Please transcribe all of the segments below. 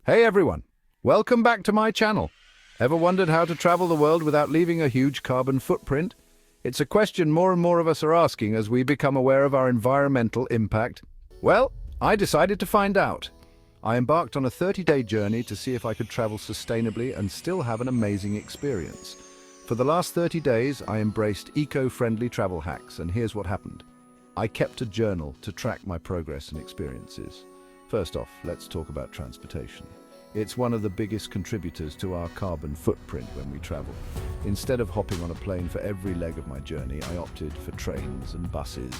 Hey everyone, welcome back to my channel. Ever wondered how to travel the world without leaving a huge carbon footprint? It's a question more and more of us are asking as we become aware of our environmental impact. Well, I decided to find out. I embarked on a 30-day journey to see if I could travel sustainably and still have an amazing experience. For the last 30 days, I embraced eco-friendly travel hacks, and here's what happened. I kept a journal to track my progress and experiences. First off, let's talk about transportation. It's one of the biggest contributors to our carbon footprint when we travel. Instead of hopping on a plane for every leg of my journey, I opted for trains and buses.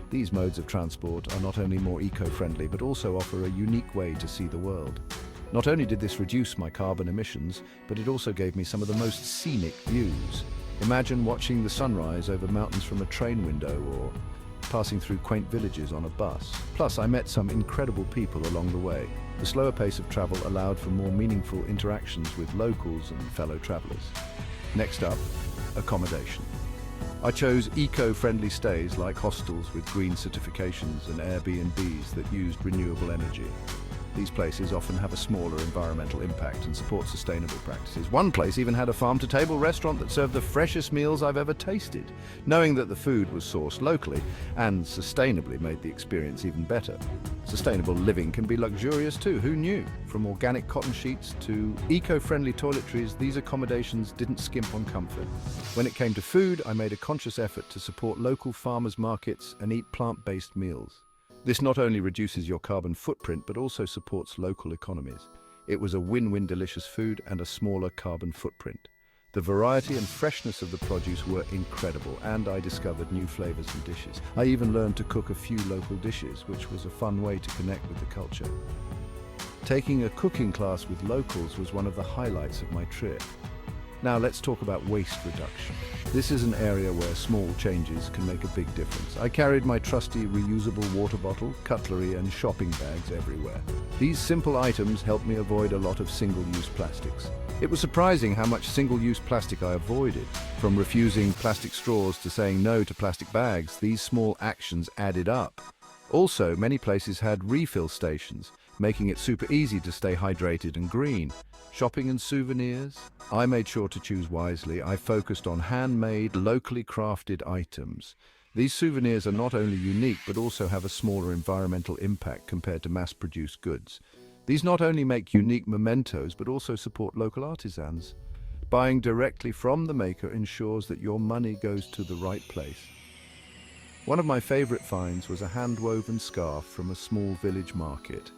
These modes of transport are not only more eco-friendly, but also offer a unique way to see the world. Not only did this reduce my carbon emissions, but it also gave me some of the most scenic views. Imagine watching the sunrise over mountains from a train window or passing through quaint villages on a bus. Plus, I met some incredible people along the way. The slower pace of travel allowed for more meaningful interactions with locals and fellow travelers. Next up, accommodation. I chose eco-friendly stays like hostels with green certifications and Airbnbs that used renewable energy. These places often have a smaller environmental impact and support sustainable practices. One place even had a farm-to-table restaurant that served the freshest meals I've ever tasted. Knowing that the food was sourced locally and sustainably made the experience even better. Sustainable living can be luxurious too, who knew? From organic cotton sheets to eco-friendly toiletries, these accommodations didn't skimp on comfort. When it came to food, I made a conscious effort to support local farmers markets and eat plant-based meals. This not only reduces your carbon footprint, but also supports local economies. It was a win-win: delicious food and a smaller carbon footprint. The variety and freshness of the produce were incredible, and I discovered new flavors and dishes. I even learned to cook a few local dishes, which was a fun way to connect with the culture. Taking a cooking class with locals was one of the highlights of my trip. Now let's talk about waste reduction. This is an area where small changes can make a big difference. I carried my trusty reusable water bottle, cutlery and shopping bags everywhere. These simple items helped me avoid a lot of single-use plastics. It was surprising how much single-use plastic I avoided. From refusing plastic straws to saying no to plastic bags, these small actions added up. Also, many places had refill stations, making it super easy to stay hydrated and green. Shopping and souvenirs? I made sure to choose wisely. I focused on handmade, locally crafted items. These souvenirs are not only unique, but also have a smaller environmental impact compared to mass-produced goods. These not only make unique mementos, but also support local artisans. Buying directly from the maker ensures that your money goes to the right place. One of my favorite finds was a hand-woven scarf from a small village market.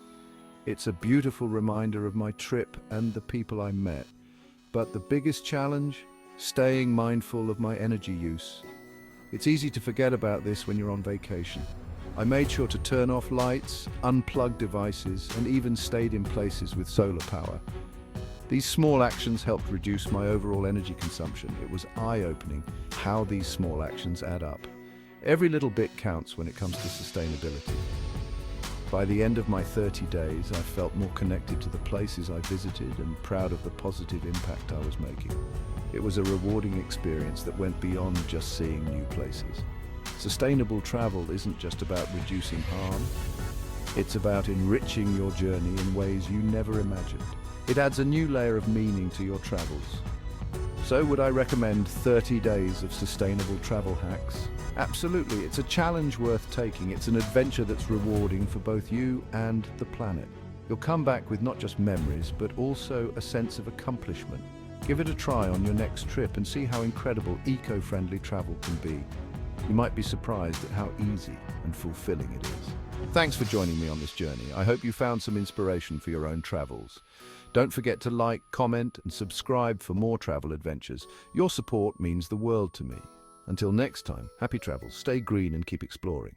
It's a beautiful reminder of my trip and the people I met. But the biggest challenge? Staying mindful of my energy use. It's easy to forget about this when you're on vacation. I made sure to turn off lights, unplug devices, and even stayed in places with solar power. These small actions helped reduce my overall energy consumption. It was eye-opening how these small actions add up. Every little bit counts when it comes to sustainability. By the end of my 30 days, I felt more connected to the places I visited and proud of the positive impact I was making. It was a rewarding experience that went beyond just seeing new places. Sustainable travel isn't just about reducing harm. It's about enriching your journey in ways you never imagined. It adds a new layer of meaning to your travels. So would I recommend 30 days of sustainable travel hacks? Absolutely, it's a challenge worth taking. It's an adventure that's rewarding for both you and the planet. You'll come back with not just memories, but also a sense of accomplishment. Give it a try on your next trip and see how incredible eco-friendly travel can be. You might be surprised at how easy and fulfilling it is. Thanks for joining me on this journey. I hope you found some inspiration for your own travels. Don't forget to like, comment, and subscribe for more travel adventures. Your support means the world to me. Until next time, happy travels, stay green and keep exploring.